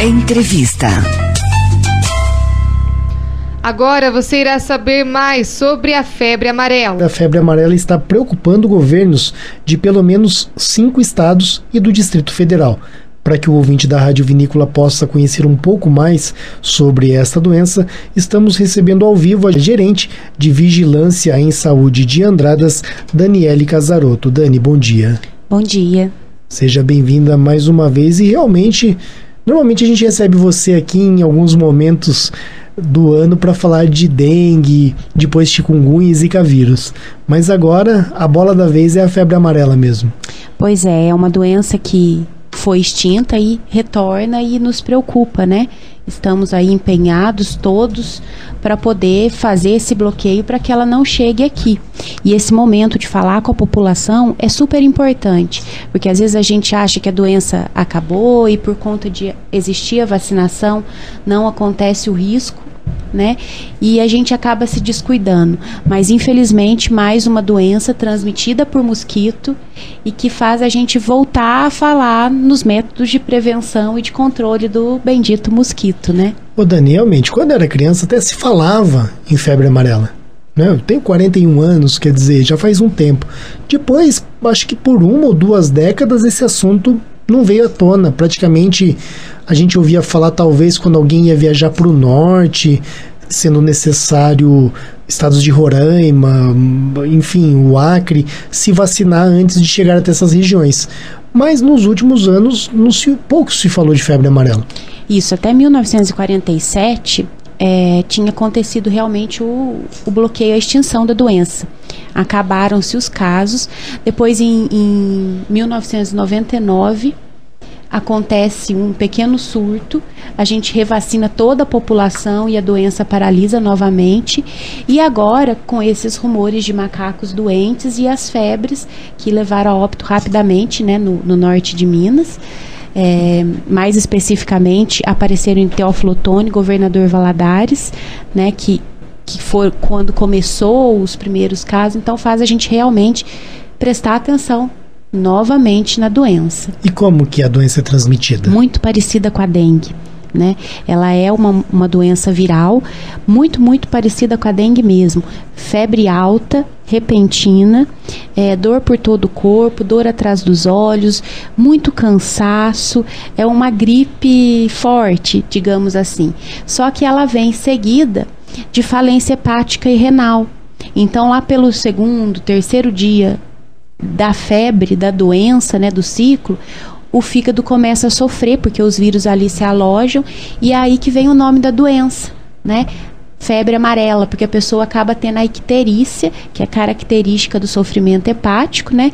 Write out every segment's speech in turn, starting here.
Entrevista. Agora você irá saber mais sobre a febre amarela. A febre amarela está preocupando governos de pelo menos 5 estados e do Distrito Federal. Para que o ouvinte da Rádio Vinícola possa conhecer um pouco mais sobre esta doença, estamos recebendo ao vivo a gerente de Vigilância em Saúde de Andradas, Daniele Casarotto. Dani, bom dia. Bom dia. Seja bem-vinda mais uma vez e realmente, normalmente a gente recebe você aqui em alguns momentos do ano para falar de dengue, depois chikungunya e zika vírus. Mas agora a bola da vez é a febre amarela mesmo. Pois é uma doença que foi extinta e retorna e nos preocupa, né? Estamos aí empenhados todos para poder fazer esse bloqueio para que ela não chegue aqui. E esse momento de falar com a população é super importante, porque às vezes a gente acha que a doença acabou e por conta de existir a vacinação não acontece o risco, né? E a gente acaba se descuidando, mas infelizmente mais uma doença transmitida por mosquito e que faz a gente voltar a falar nos métodos de prevenção e de controle do bendito mosquito, né? Ô Dani, realmente, quando eu era criança até se falava em febre amarela, né? Eu tenho 41 anos, quer dizer, já faz um tempo. Depois, acho que por 1 ou 2 décadas esse assunto não veio à tona. Praticamente a gente ouvia falar talvez quando alguém ia viajar para o norte, sendo necessário estados de Roraima, enfim, o Acre, se vacinar antes de chegar até essas regiões. Mas nos últimos anos pouco se falou de febre amarela. Isso, até 1947 tinha acontecido realmente o bloqueio, a extinção da doença. Acabaram-se os casos. Depois, em 1999, acontece um pequeno surto, a gente revacina toda a população e a doença paralisa novamente. E agora, com esses rumores de macacos doentes e as febres que levaram a óbito rapidamente, né, no norte de Minas, mais especificamente apareceram em Teófilo Otoni, Governador Valadares, né, que foi quando começou os primeiros casos. Então faz a gente realmente prestar atenção novamente na doença. E como que a doença é transmitida? Muito parecida com a dengue, né? Ela é uma doença viral, muito parecida com a dengue mesmo. Febre alta, repentina, dor por todo o corpo, dor atrás dos olhos, muito cansaço, é uma gripe forte, digamos assim. Só que ela vem seguida de falência hepática e renal. Então lá pelo 2º, 3º dia da febre, da doença, né, do ciclo, o fígado começa a sofrer, porque os vírus ali se alojam, e é aí que vem o nome da doença, né? Febre amarela, porque a pessoa acaba tendo a icterícia, que é característica do sofrimento hepático, né?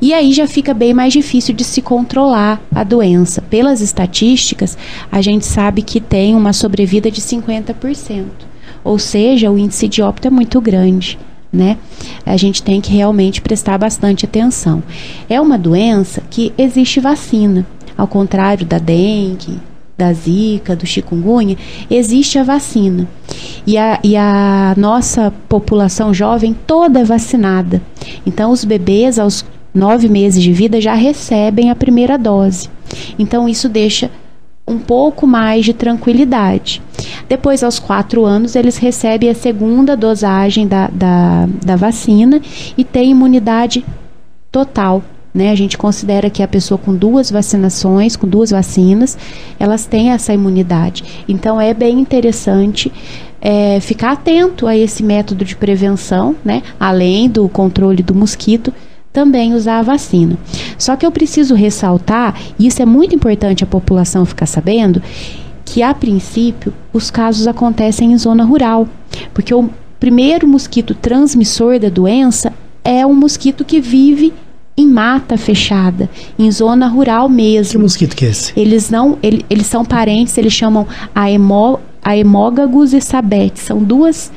E aí já fica bem mais difícil de se controlar a doença. Pelas estatísticas, a gente sabe que tem uma sobrevida de 50%, ou seja, o índice de óbito é muito grande, né? A gente tem que realmente prestar bastante atenção. É uma doença que existe vacina, ao contrário da dengue, da zika, do chikungunya, existe a vacina. E a nossa população jovem toda é vacinada. Então os bebês aos 9 meses de vida já recebem a primeira dose. Então isso deixa um pouco mais de tranquilidade. Depois, aos 4 anos, eles recebem a 2ª dosagem da vacina e tem imunidade total, né? A gente considera que a pessoa com 2 vacinações, com 2 vacinas, elas têm essa imunidade. Então, é bem interessante ficar atento a esse método de prevenção, né? Além do controle do mosquito, também usar a vacina. Só que eu preciso ressaltar, e isso é muito importante a população ficar sabendo, que a princípio os casos acontecem em zona rural, porque o primeiro mosquito transmissor da doença é um mosquito que vive em mata fechada, em zona rural mesmo. Que mosquito que é esse? Eles são parentes, eles chamam Aemógagos e sabetes, são dois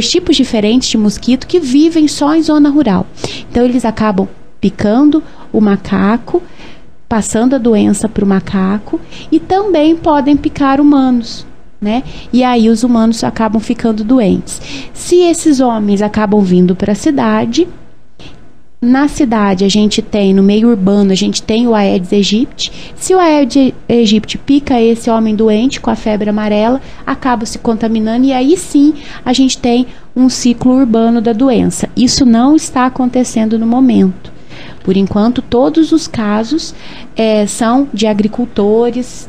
tipos diferentes de mosquito que vivem só em zona rural. Então eles acabam picando o macaco, passando a doença para o macaco, e também podem picar humanos, né? E aí os humanos acabam ficando doentes. Se esses homens acabam vindo para a cidade, na cidade a gente tem, no meio urbano, a gente tem o Aedes aegypti. Se o Aedes aegypti pica esse homem doente com a febre amarela, acaba se contaminando e aí sim a gente tem um ciclo urbano da doença. Isso não está acontecendo no momento. Por enquanto, todos os casos são de agricultores,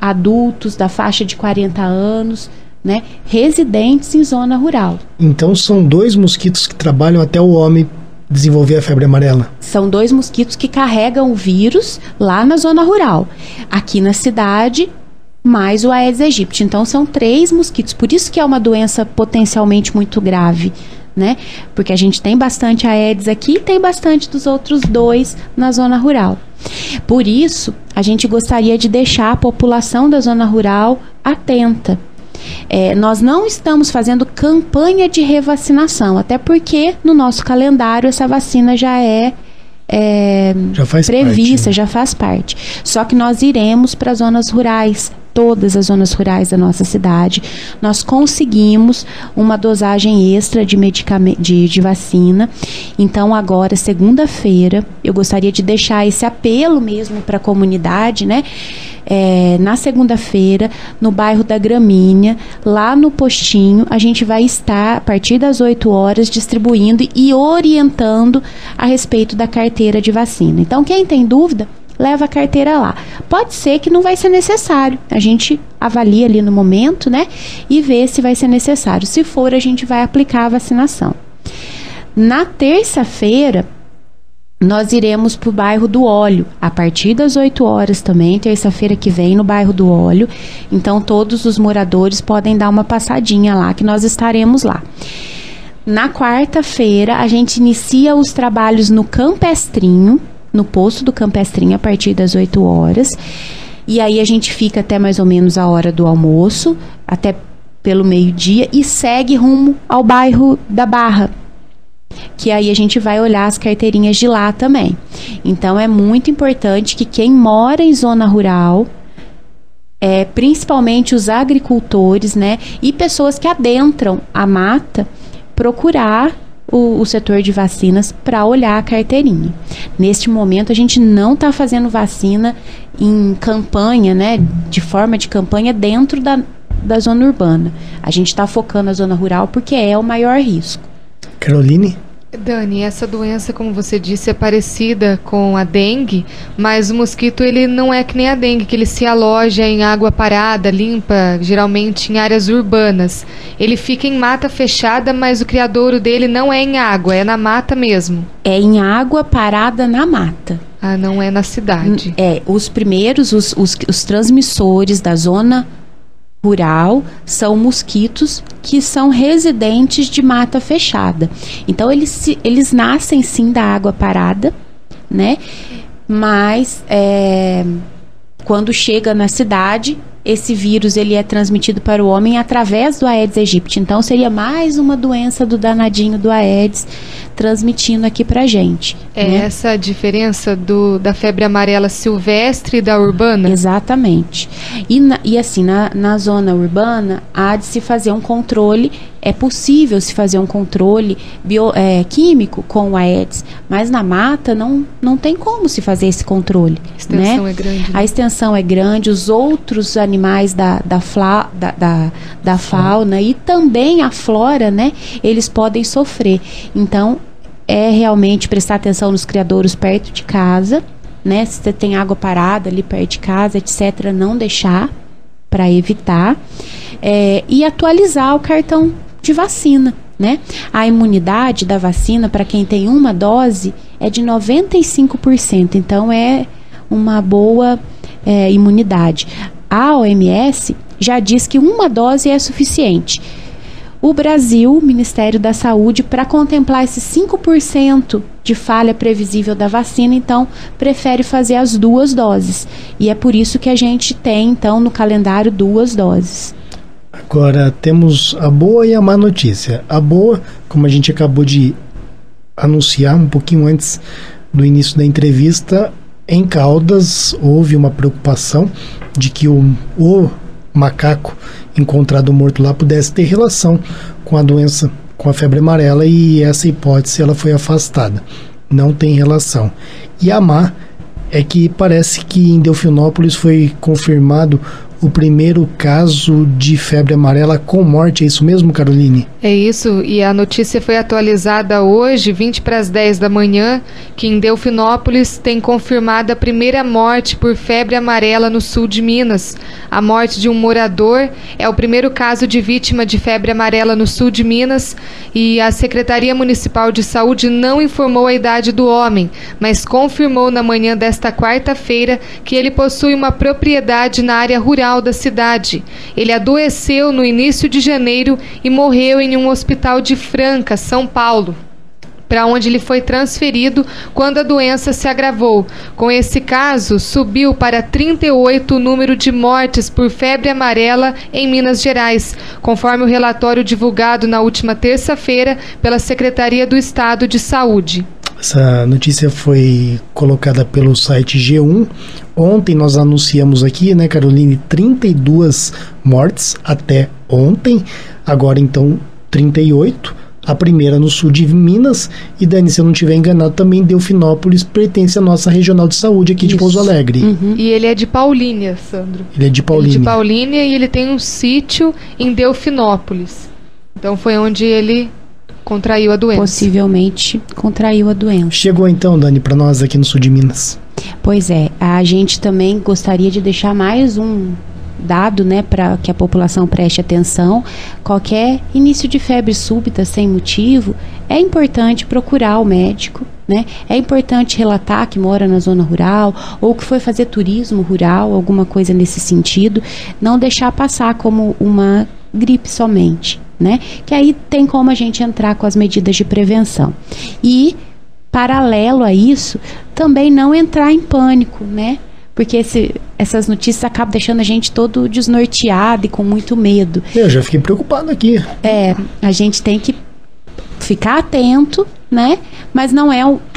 adultos da faixa de 40 anos, né, residentes em zona rural. Então são 2 mosquitos que trabalham até o homem desenvolver a febre amarela? São 2 mosquitos que carregam o vírus lá na zona rural. Aqui na cidade, mais o Aedes aegypti. Então são 3 mosquitos. Por isso que é uma doença potencialmente muito grave, né? Porque a gente tem bastante Aedes aqui e tem bastante dos outros 2 na zona rural. Por isso, a gente gostaria de deixar a população da zona rural atenta. Nós não estamos fazendo campanha de revacinação, até porque no nosso calendário essa vacina já faz prevista, parte, né? Já faz parte. Só que nós iremos para as zonas rurais, todas as zonas rurais da nossa cidade. Nós conseguimos uma dosagem extra de medicamento, de vacina. Então agora, segunda-feira, eu gostaria de deixar esse apelo mesmo para a comunidade, né? Na segunda-feira, no bairro da Gramínea, lá no postinho, a gente vai estar, a partir das 8 horas, distribuindo e orientando a respeito da carteira de vacina. Então, quem tem dúvida, leva a carteira lá. Pode ser que não vai ser necessário. A gente avalia ali no momento, né? E vê se vai ser necessário. Se for, a gente vai aplicar a vacinação. Na terça-feira, nós iremos para o bairro do Óleo, a partir das 8 horas também, terça-feira que vem, no bairro do Óleo. Então, todos os moradores podem dar uma passadinha lá, que nós estaremos lá. Na quarta-feira, a gente inicia os trabalhos no Campestrinho, no posto do Campestrinho, a partir das 8 horas. E aí a gente fica até mais ou menos a hora do almoço, até pelo meio-dia, e segue rumo ao bairro da Barra, que aí a gente vai olhar as carteirinhas de lá também. Então é muito importante que quem mora em zona rural, principalmente os agricultores, né, e pessoas que adentram a mata, procurar o setor de vacinas para olhar a carteirinha. Neste momento a gente não está fazendo vacina em campanha, né, de forma de campanha dentro da zona urbana. A gente está focando a zona rural porque é o maior risco. Caroline? Dani, essa doença, como você disse, é parecida com a dengue, mas o mosquito, ele não é que nem a dengue, que ele se aloja em água parada, limpa, geralmente em áreas urbanas. Ele fica em mata fechada, mas o criadouro dele não é em água, é na mata mesmo. É em água parada na mata. Ah, não é na cidade. Os primeiros, os transmissores da zona rural são mosquitos que são residentes de mata fechada. Então eles nascem sim da água parada, né? Mas quando chega na cidade, esse vírus ele é transmitido para o homem através do Aedes aegypti. Então seria mais uma doença do danadinho do Aedes transmitindo aqui pra gente. É, né? Essa a diferença da febre amarela silvestre e da urbana? Exatamente. E assim, na zona urbana, há de se fazer um controle, é possível se fazer um controle químico com o Aedes, mas na mata não tem como se fazer esse controle. A extensão, né? É grande. A extensão é grande, os outros animais da fauna e também a flora, né? Eles podem sofrer. Então, é realmente prestar atenção nos criadouros perto de casa, né? Se você tem água parada ali perto de casa, etc., não deixar para evitar. E atualizar o cartão de vacina, né? A imunidade da vacina para quem tem uma dose é de 95%, então é uma boa imunidade. A OMS já diz que uma dose é suficiente. O Brasil, o Ministério da Saúde, para contemplar esses 5% de falha previsível da vacina, então, prefere fazer as 2 doses. E é por isso que a gente tem, então, no calendário 2 doses. Agora, temos a boa e a má notícia. A boa, como a gente acabou de anunciar um pouquinho antes do início da entrevista, em Caldas houve uma preocupação de que o macaco encontrado morto lá pudesse ter relação com a doença, com a febre amarela, e essa hipótese ela foi afastada. não tem relação. E a má é que parece que em Delfinópolis foi confirmado o primeiro caso de febre amarela com morte. É isso mesmo, Caroline? É isso, e a notícia foi atualizada hoje, 20 para as 10 da manhã, que em Delfinópolis tem confirmada a primeira morte por febre amarela no sul de Minas. A morte de um morador é o primeiro caso de vítima de febre amarela no sul de Minas, e a Secretaria Municipal de Saúde não informou a idade do homem, mas confirmou na manhã desta quarta-feira que ele possui uma propriedade na área rural da cidade. Ele adoeceu no início de janeiro e morreu em um hospital de Franca, São Paulo, para onde ele foi transferido quando a doença se agravou. Com esse caso, subiu para 38 o número de mortes por febre amarela em Minas Gerais, conforme o relatório divulgado na última terça-feira pela Secretaria do Estado de Saúde. Essa notícia foi colocada pelo site G1. Ontem nós anunciamos aqui, né, Caroline, 32 mortes até ontem. Agora, então, 38. A primeira no sul de Minas. E, Dani, se eu não estiver enganado, também Delfinópolis pertence à nossa regional de saúde aqui de Pouso Alegre. Uhum. E ele é de Paulínia, Sandro. Ele é de Paulínia. Ele é de Paulínia e ele tem um sítio em Delfinópolis. Então foi onde ele contraiu a doença. Possivelmente contraiu a doença. Chegou então, Dani, para nós aqui no sul de Minas. Pois é, a gente também gostaria de deixar mais um dado, né, para que a população preste atenção. Qualquer início de febre súbita sem motivo, é importante procurar o médico, né? É importante relatar que mora na zona rural ou que foi fazer turismo rural, alguma coisa nesse sentido. Não deixar passar como uma gripe somente, né? Que aí tem como a gente entrar com as medidas de prevenção. E, paralelo a isso, também não entrar em pânico, né? Porque essas notícias acabam deixando a gente todo desnorteado e com muito medo. Eu já fiquei preocupado aqui. A gente tem que ficar atento, né? Mas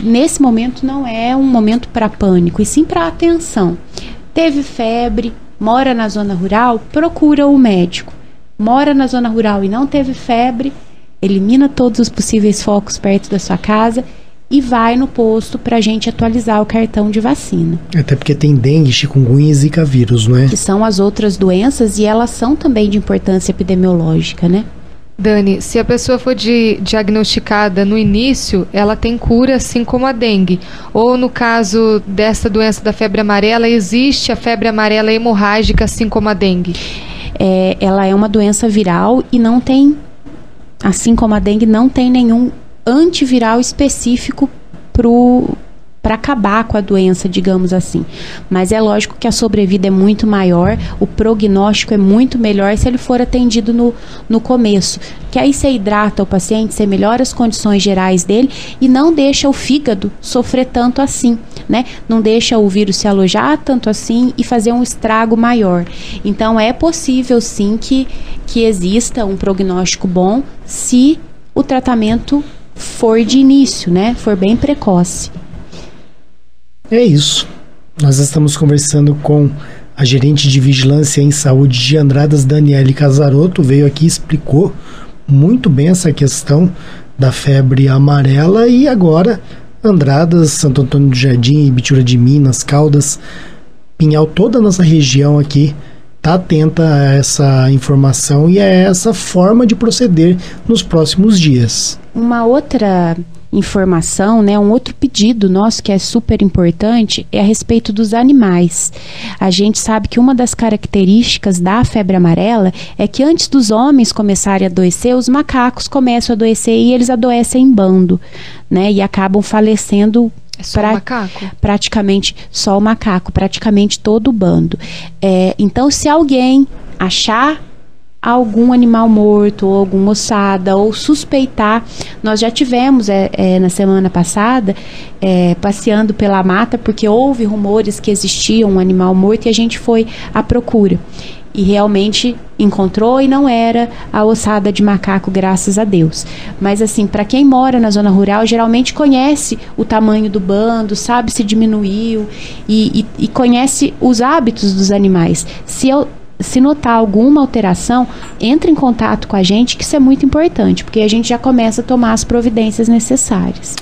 nesse momento não é um momento para pânico, e sim para atenção. Teve febre, mora na zona rural, procura o médico. Mora na zona rural e não teve febre, elimina todos os possíveis focos perto da sua casa e vai no posto para a gente atualizar o cartão de vacina. Até porque tem dengue, chikungunya e zika vírus, não é? Que são as outras doenças e elas são também de importância epidemiológica, né? Dani, se a pessoa for diagnosticada no início, ela tem cura, assim como a dengue. Ou no caso dessa doença da febre amarela, existe a febre amarela hemorrágica, assim como a dengue? Ela é uma doença viral e não tem, assim como a dengue, não tem nenhum antiviral específico para acabar com a doença, digamos assim. Mas é lógico que a sobrevida é muito maior, o prognóstico é muito melhor se ele for atendido no começo. Que aí você hidrata o paciente, você melhora as condições gerais dele e não deixa o fígado sofrer tanto assim, né? Não deixa o vírus se alojar tanto assim e fazer um estrago maior. Então é possível sim que exista um prognóstico bom se o tratamento for de início, né? For bem precoce. É isso. Nós estamos conversando com a gerente de Vigilância em Saúde de Andradas, Daniele Casarotto, veio aqui e explicou muito bem essa questão da febre amarela. E agora, Andradas, Santo Antônio do Jardim, Ibiturã de Minas, Caldas, Pinhal, toda a nossa região aqui está atenta a essa informação e a essa forma de proceder nos próximos dias. Uma outra informação, né, um outro pedido nosso que é super importante é a respeito dos animais. A gente sabe que uma das características da febre amarela é que antes dos homens começarem a adoecer, os macacos começam a adoecer e eles adoecem em bando, né, e acabam falecendo. É só o macaco? Praticamente só o macaco, praticamente todo o bando. Então, se alguém achar algum animal morto ou alguma ossada ou suspeitar, nós já tivemos na semana passada passeando pela mata porque houve rumores que existia um animal morto e a gente foi à procura e realmente encontrou e não era a ossada de macaco, graças a Deus. Mas assim, para quem mora na zona rural, geralmente conhece o tamanho do bando, sabe se diminuiu e conhece os hábitos dos animais. Se notar alguma alteração, entre em contato com a gente, que isso é muito importante, porque a gente já começa a tomar as providências necessárias.